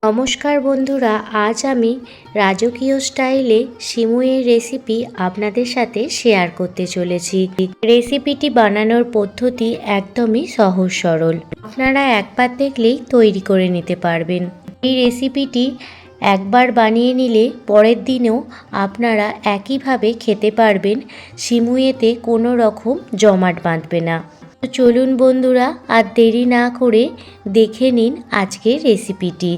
নমস্কার বন্ধুরা, আজ আমি রাজকীয় স্টাইলে সিমুইয়ের রেসিপি আপনাদের সাথে শেয়ার করতে চলেছি। রেসিপিটি বানানোর পদ্ধতি একদমই সহজ সরল, আপনারা একবার দেখলেই তৈরি করে নিতে পারবেন। এই রেসিপিটি একবার বানিয়ে নিলে পরের দিনেও আপনারা একইভাবে খেতে পারবেন, সিমুইয়েতে কোনো রকম জমাট বাঁধবে না। তো চলুন বন্ধুরা, আর দেরি না করে দেখে নিন আজকের রেসিপিটি।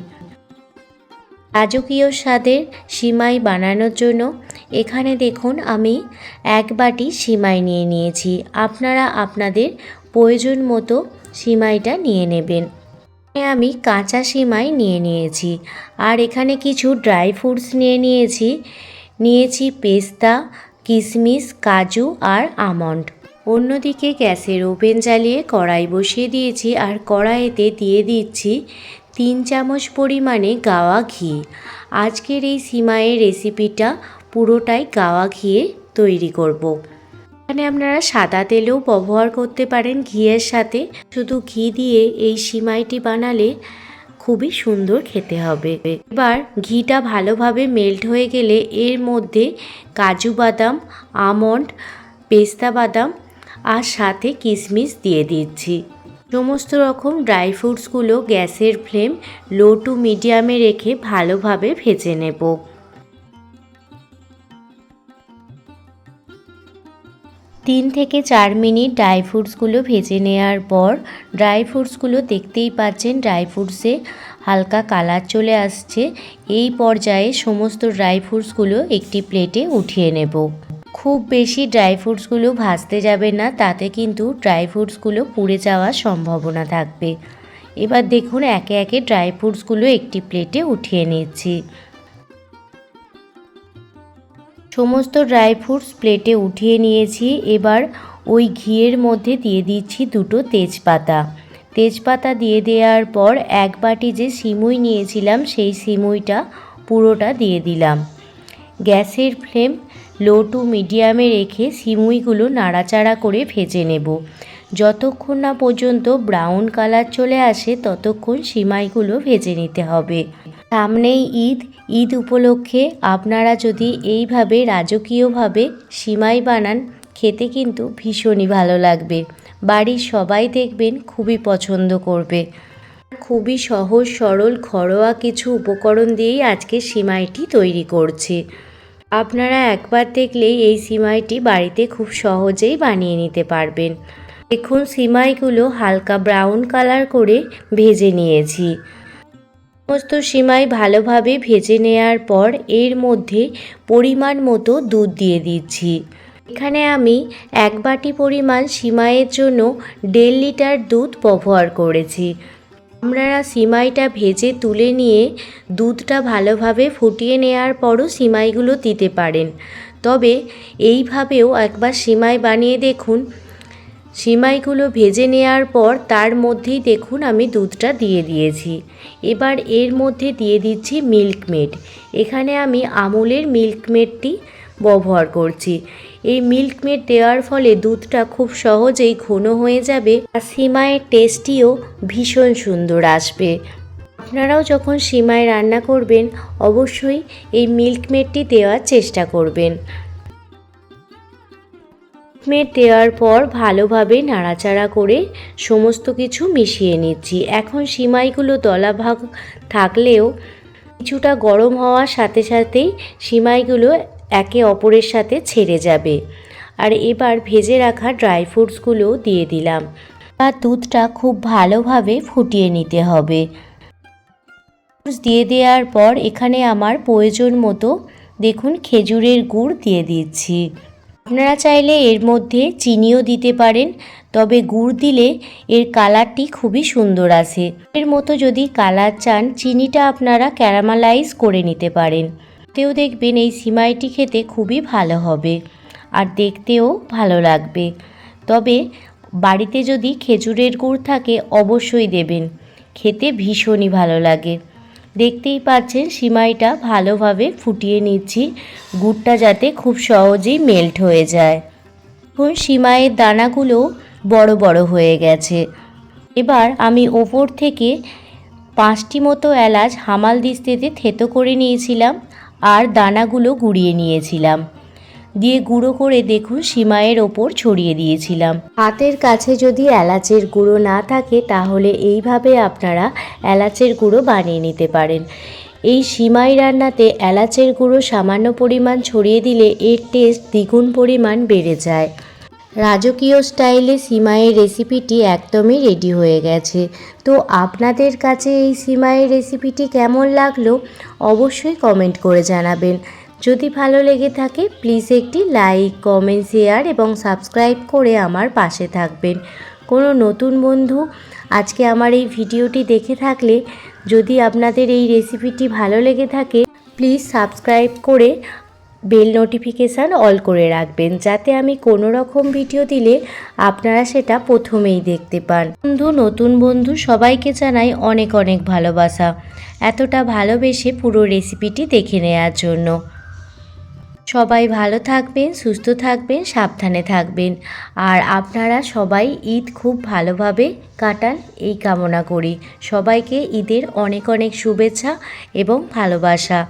রাজকীয় স্বাদের সিমাই বানানোর জন্য এখানে দেখুন আমি এক বাটি সিমাই নিয়ে নিয়েছি। আপনারা আপনাদের প্রয়োজন মতো সিমাইটা নিয়ে নেবেন। আমি কাঁচা সিমাই নিয়ে নিয়েছি, আর এখানে কিছু ড্রাই ফ্রুটস নিয়েছি পেস্তা, কিশমিশ, কাজু আর আমন্ড। অন্যদিকে গ্যাসের ওভেন জ্বালিয়ে কড়াই বসিয়ে দিয়েছি, আর কড়াইতে দিয়ে দিচ্ছি 3 চামচ পরিমাণে গাওয়া ঘি। আজকের এই সিমাইয়ের রেসিপিটা পুরোটাই গাওয়া ঘিয়ে তৈরি করব। এখানে আপনারা সাদা তেলেও ব্যবহার করতে পারেন ঘিয়ের সাথে। শুধু ঘি দিয়ে এই সিমাইটি বানালে খুবই সুন্দর খেতে হবে। এবার ঘিটা ভালোভাবে মেল্ট হয়ে গেলে এর মধ্যে কাজু বাদাম, আমন্ড, পেস্তা বাদাম আর সাথে কিশমিশ দিয়ে দিচ্ছি। সমস্ত রকম ড্রাই ফ্রুটসগুলো গ্যাসের ফ্লেম লো টু মিডিয়ামে রেখে ভালোভাবে ভেজে নেব। 3 থেকে 4 মিনিট ড্রাই ফ্রুটসগুলো ভেজে নেওয়ার পর ড্রাই ফ্রুটসগুলো দেখতেই পাচ্ছেন ড্রাই ফ্রুটসে হালকা কালার চলে আসছে। এই পর্যায়ে সমস্ত ড্রাই ফ্রুটসগুলো একটি প্লেটে উঠিয়ে নেব। খুব বেশি ড্রাই ফ্রুটসগুলো ভাজতে যাবে না, তাতে কিন্তু ড্রাই ফ্রুটসগুলো পুড়ে যাওয়ার সম্ভাবনা থাকবে। এবার দেখুন একে একে ড্রাই ফ্রুটসগুলো একটি প্লেটে উঠিয়ে নিচ্ছি। সমস্ত ড্রাই ফ্রুটস প্লেটে উঠিয়ে নিয়েছি। এবার ওই ঘিয়ের মধ্যে দিয়ে দিচ্ছি 2টো তেজপাতা দিয়ে দেওয়ার পর এক বাটি যে সিমুই নিয়েছিলাম সেই সিমুইটা পুরোটা দিয়ে দিলাম। গ্যাসের ফ্লেম লো টু মিডিয়ামে রেখে সিমুইগুলো নাড়াচাড়া করে ভেজে নেব। যতক্ষণ না পর্যন্ত ব্রাউন কালার চলে আসে ততক্ষণ সিমাইগুলো ভেজে নিতে হবে। সামনেই ঈদ উপলক্ষে আপনারা যদি এইভাবে রাজকীয়ভাবে সিমাই বানান, খেতে কিন্তু ভীষণই ভালো লাগবে। বাড়ির সবাই দেখবেন খুবই পছন্দ করবে। খুবই সহজ সরল ঘরোয়া কিছু উপকরণ দিয়েই আজকে সিমাইটি তৈরি করছি। আপনারা একবার দেখলেই এই সিমাইটি বাড়িতে খুব সহজেই বানিয়ে নিতে পারবেন। দেখুন সিমাইগুলো হালকা ব্রাউন কালার করে ভেজে নিয়েছি। সমস্ত সিমাই ভালোভাবে ভেজে নেওয়ার পর এর মধ্যে পরিমাণ মতো দুধ দিয়ে দিচ্ছি। এখানে আমি এক বাটি পরিমাণ সিমাইয়ের জন্য 1.5 লিটার দুধ ব্যবহার করেছি। আপনারা সিমাইটা ভেজে তুলে নিয়ে দুধটা ভালোভাবে ফুটিয়ে নেওয়ার পরও সিমাইগুলো দিতে পারেন। তবে এইভাবেও একবার সিমাই বানিয়ে দেখুন। সিমাইগুলো ভেজে নেওয়ার পর তার মধ্যেই দেখুন আমি দুধটা দিয়ে দিয়েছি। এবার এর মধ্যে দিয়ে দিচ্ছি মিল্ক মেড। এখানে আমি আমুলের মিল্ক মেডটি ব্যবহার করছি। এই মিল্ক মেড দেওয়ার ফলে দুধটা খুব সহজেই ঘন হয়ে যাবে, আর সিমাইয়ের টেস্টিও ভীষণ সুন্দর আসবে। আপনারাও যখন সিমাই রান্না করবেন অবশ্যই এই মিল্ক মেডটি দেওয়ার চেষ্টা করবেন। মেড দেওয়ার পর ভালোভাবে নাড়াচাড়া করে সমস্ত কিছু মিশিয়ে নিচ্ছি। এখন সিমাইগুলো দলাভাগ থাকলেও কিছুটা গরম হওয়ার সাথে সাথেই সিমাইগুলো একে অপরের সাথে ছেড়ে যাবে। আর এবার ভেজে রাখা ড্রাই ফ্রুটসগুলো দিয়ে দিলাম। আর দুধটা খুব ভালোভাবে ফুটিয়ে নিতে হবে। দিয়ে দেওয়ার পর এখানে আমার প্রয়োজন মতো দেখুন খেজুরের গুড় দিয়ে দিচ্ছি। আপনারা চাইলে এর মধ্যে চিনিও দিতে পারেন, তবে গুড় দিলে এর কালারটি খুবই সুন্দর আসে। এর মতো যদি কালার চান চিনিটা আপনারা ক্যারামেলাইজ করে নিতে পারেন। তেও দেখবেন এই সিমাইটি খেতে খুবই ভালো হবে আর দেখতেও ভালো লাগবে। তবে বাড়িতে যদি খেজুরের গুড় থাকে অবশ্যই দেবেন, খেতে ভীষণই ভালো লাগে। দেখতেই পাচ্ছেন সিমাইটা ভালোভাবে ফুটিয়ে নিচ্ছি, গুড়টা যাতে খুব সহজেই মেল্ট হয়ে যায়। এখন সিমাইয়ের দানাগুলো বড় বড় হয়ে গেছে। এবার আমি ওপর থেকে 5টি মতো এলাচ হামাল দিস্তাতে থেতো করে নিয়েছিলাম আর দানাগুলো গুঁড়িয়ে নিয়েছিলাম, দিয়ে গুঁড়ো করে দেখুন সিমাইয়ের ওপর ছড়িয়ে দিয়েছিলাম। হাতের কাছে যদি এলাচের গুঁড়ো না থাকে তাহলে এইভাবে আপনারা এলাচের গুঁড়ো বানিয়ে নিতে পারেন। এই সিমাই রান্নাতে এলাচের গুঁড়ো সামান্য পরিমাণ ছড়িয়ে দিলে এর টেস্ট দ্বিগুণ পরিমাণ বেড়ে যায়। রাজকীয় স্টাইলে সিমাইয়ের রেসিপিটি একদমই রেডি হয়ে গেছে। তো আপনাদের কাছে এই সিমাইয়ের রেসিপিটি কেমন লাগলো অবশ্যই কমেন্ট করে জানাবেন। যদি ভালো লেগে থাকে প্লিজ একটি লাইক, কমেন্ট, শেয়ার এবং সাবস্ক্রাইব করে আমার পাশে থাকবেন। কোনো নতুন বন্ধু আজকে আমার এই ভিডিওটি দেখে থাকলে যদি আপনাদের এই রেসিপিটি ভালো লেগে থাকে প্লিজ সাবস্ক্রাইব করে বেল নোটিফিকেশান অল করে রাখবেন, যাতে আমি কোনো রকম ভিডিও দিলে আপনারা সেটা প্রথমেই দেখতে পান। নতুন বন্ধু সবাইকে জানাই অনেক অনেক ভালোবাসা, এতটা ভালোবেসে পুরো রেসিপিটি দেখে নেওয়ার জন্য। সবাই ভালো থাকবেন, সুস্থ থাকবেন, সাবধানে থাকবেন, আর আপনারা সবাই ঈদ খুব ভালোভাবে কাটান এই কামনা করি। সবাইকে ঈদের অনেক অনেক শুভেচ্ছা এবং ভালোবাসা।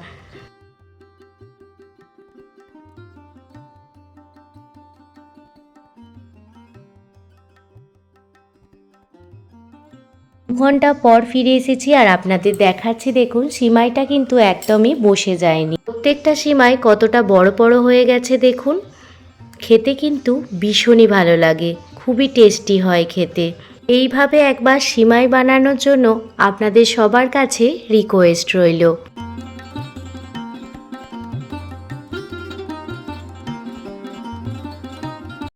ঘন্টা পর ফিরে এসেছি আর আপনাদের দেখাচ্ছি, দেখুন সিমাইটা কিন্তু একদমই বসে যায়নি। প্রত্যেকটা সিমাই কতটা বড় বড় হয়ে গেছে দেখুন। খেতে কিন্তু ভীষণই ভালো লাগে, খুবই টেস্টি হয় খেতে। এইভাবে একবার সিমাই বানানোর জন্য আপনাদের সবার কাছে রিকোয়েস্ট রইল।